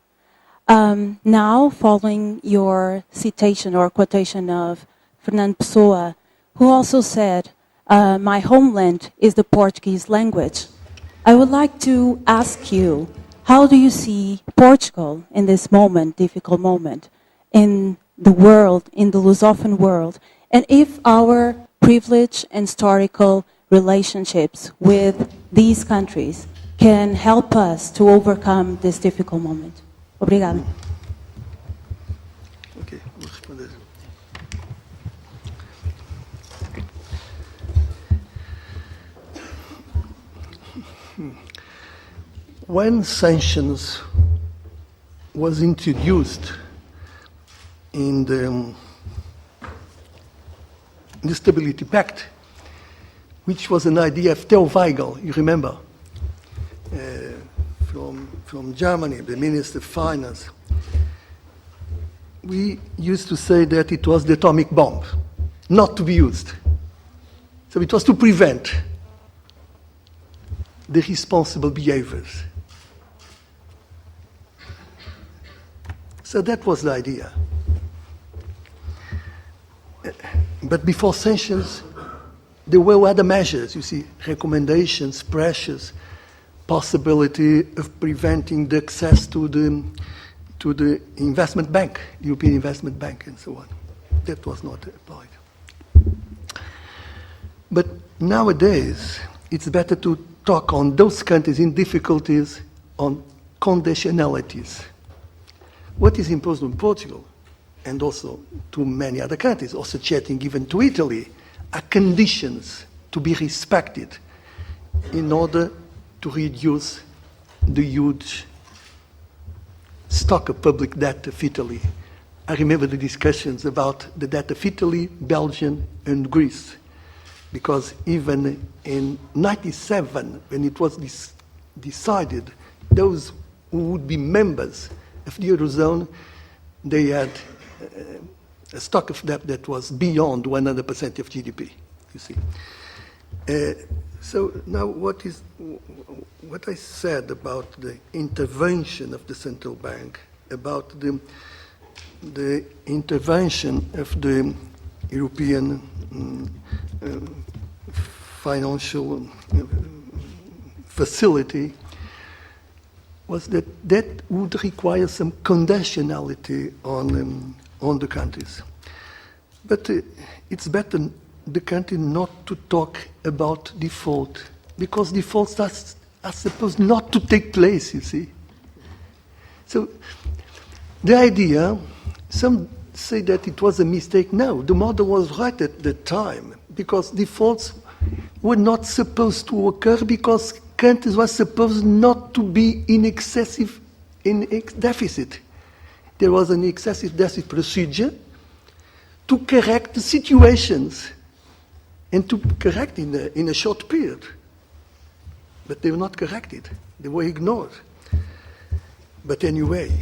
Now, following your citation or quotation of Fernando Pessoa, who also said, my homeland is the Portuguese language, I would like to ask you, how do you see Portugal in this moment, difficult moment, in the world, in the Lusophone world, and if our privileged and historical relationships with these countries can help us to overcome this difficult moment? Obrigada. Ok, vou responder. When sanctions was introduced in the Stability Pact, which was an idea of Theo Weigel, you remember, from Germany, the Minister of Finance, we used to say that it was the atomic bomb, not to be used. So it was to prevent the responsible behaviors. So that was the idea. But before sanctions, there were other measures, you see, recommendations, pressures, possibility of preventing the access to the investment bank, European Investment Bank, and so on. That was not applied. But nowadays, it's better to talk on those countries in difficulties on conditionalities. What is imposed on Portugal, and also to many other countries, also chatting even to Italy, are conditions to be respected in order to reduce the huge stock of public debt of Italy. I remember the discussions about the debt of Italy, Belgium, and Greece, because even in 1997, when it was decided, those who would be members of the Eurozone, they had a stock of debt that was beyond 100% of GDP, you see. So now what I said about the intervention of the central bank, about the intervention of the European financial facility, was that would require some conditionality on the countries. But it's better the country not to talk about default, because defaults are supposed not to take place, you see. So the idea, some say that it was a mistake. No, the model was right at the time, because defaults were not supposed to occur because countries were supposed not to be in deficit. There was an excessive deficit procedure to correct the situations and to correct in a short period. But they were not corrected. They were ignored. But anyway,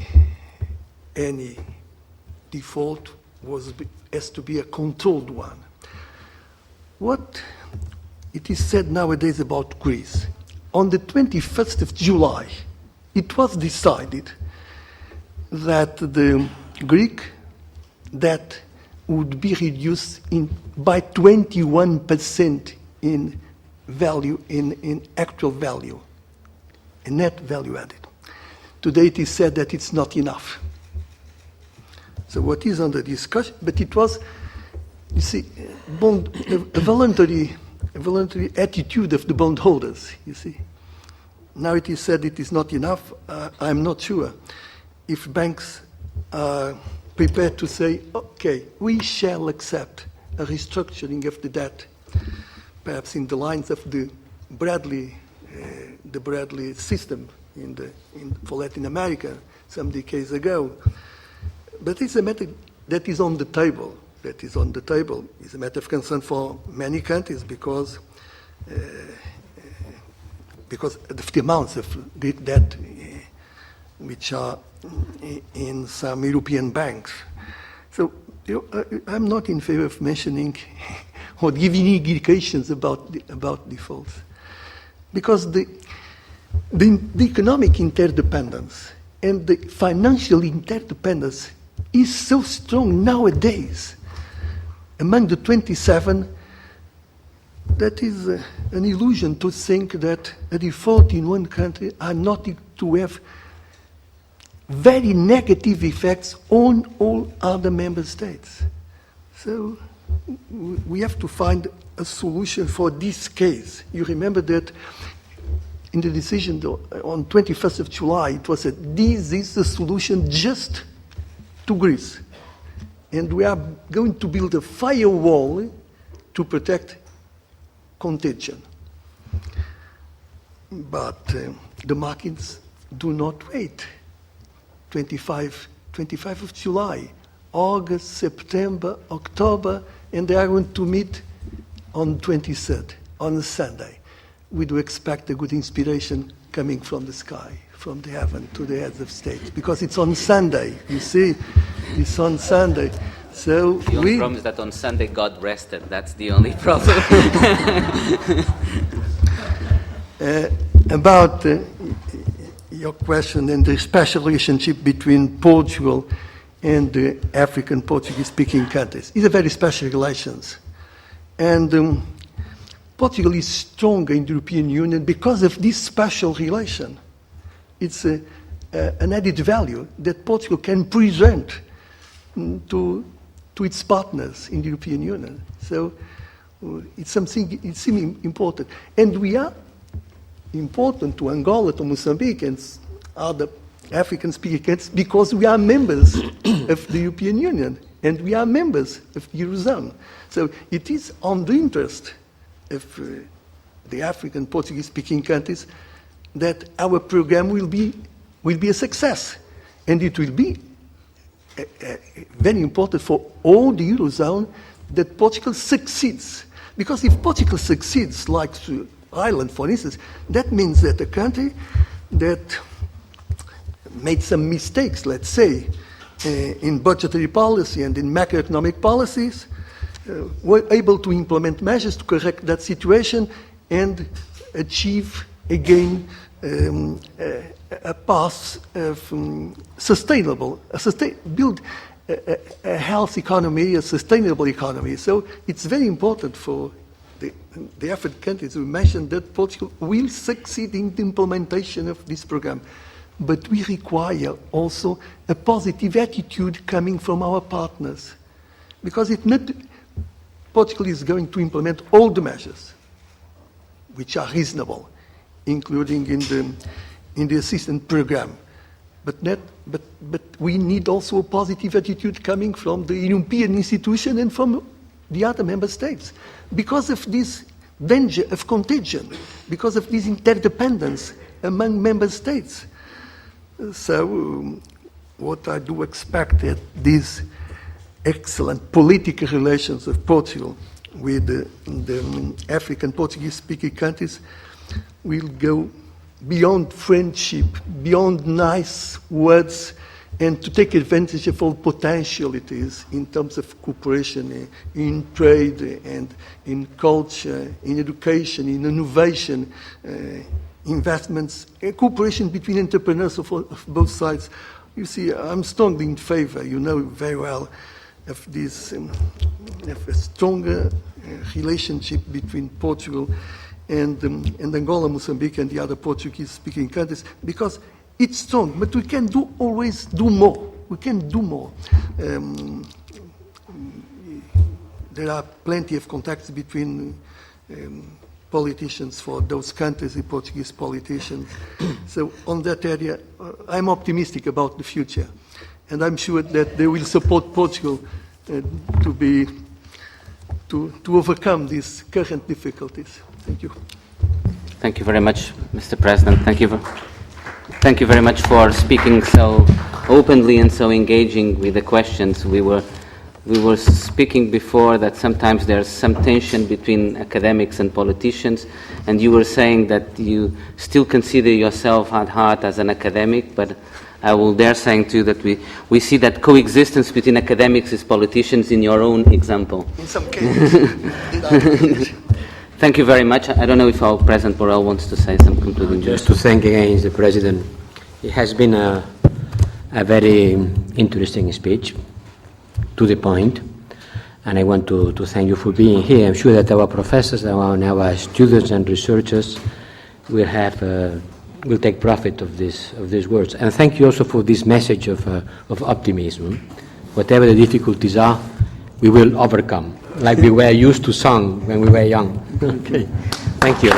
any default has to be a controlled one. What it is said nowadays about Greece, on the 21st of July, it was decided that the Greek debt would be reduced by 21% in value, in actual value, a net value added. Today it is said that it's not enough. So what is under discussion? But it was, you see, a voluntary attitude of the bondholders, you see. Now it is said it is not enough. I'm not sure if banks are prepared to say, okay, we shall accept a restructuring of the debt, perhaps in the lines of the Bradley system for Latin America some decades ago. But it's a matter that is on the table. that is on the table is a matter of concern for many countries because of the amounts of debt which are in some European banks. So I'm not in favor of mentioning or giving indications about defaults, because the economic interdependence and the financial interdependence is so strong nowadays among the 27 that is an illusion to think that a default in one country are not to have very negative effects on all other member states. So we have to find a solution for this case. You remember that in the decision on 21st of July, it was said, this is the solution just to Greece. And we are going to build a firewall to protect contagion. But the markets do not wait. 25 of July, August, September, October, and they are going to meet on 23rd, on a Sunday. We do expect a good inspiration coming from the sky, from the heaven to the heads of state, because it's on Sunday, you see, it's on Sunday. So the only problem is that on Sunday God rested, that's the only problem. About your question and the special relationship between Portugal and the African Portuguese-speaking countries. It's a very special relations. And Portugal is stronger in the European Union because of this special relation. It's an added value that Portugal can present to its partners in the European Union. So it's something, it seems important. And we are important to Angola, to Mozambique, and other African-speaking countries because we are members of the European Union and we are members of the Eurozone. So it is on the interest of the African Portuguese-speaking countries that our program will be a success, and it will be very important for all the Eurozone that Portugal succeeds. Because if Portugal succeeds, like Ireland, for instance, that means that a country that made some mistakes, let's say, in budgetary policy and in macroeconomic policies, were able to implement measures to correct that situation and achieve again a path of build a healthy economy, a sustainable economy. So it's very important for the African countries. We mentioned that Portugal will succeed in the implementation of this program. But we require also a positive attitude coming from our partners. Because Portugal is going to implement all the measures which are reasonable, including in the assistance program. But we need also a positive attitude coming from the European institution and from the other member states. Because of this danger of contagion, because of this interdependence among member states. So what I do expect that these excellent political relations of Portugal with the African Portuguese-speaking countries will go beyond friendship, beyond nice words, and to take advantage of all potentialities in terms of cooperation in trade and in culture, in education, in innovation, investments, cooperation between entrepreneurs of both sides. You see, I'm strongly in favor, you know very well, of this, of a stronger relationship between Portugal and Angola, Mozambique, and the other Portuguese-speaking countries, because it's strong, but we can always do more. We can do more. There are plenty of contacts between politicians for those countries, the Portuguese politicians. So on that area, I'm optimistic about the future. And I'm sure that they will support Portugal to overcome these current difficulties. Thank you. Thank you very much, Mr. President. Thank you very much for speaking so openly and so engaging with the questions. We we were speaking before that sometimes there's some tension between academics and politicians, and you were saying that you still consider yourself at heart as an academic, but I will dare saying too that we see that coexistence between academics and politicians in your own example. In some cases. Thank you very much. I don't know if our President Borrell wants to say some concluding Just to thank again the President. It has been a very interesting speech, to the point, and I want to thank you for being here. I'm sure that our professors, our students and researchers will take profit of these words. And thank you also for this message of optimism. Whatever the difficulties are, we will overcome, like we were used to sing when we were young. Okay. Thank you.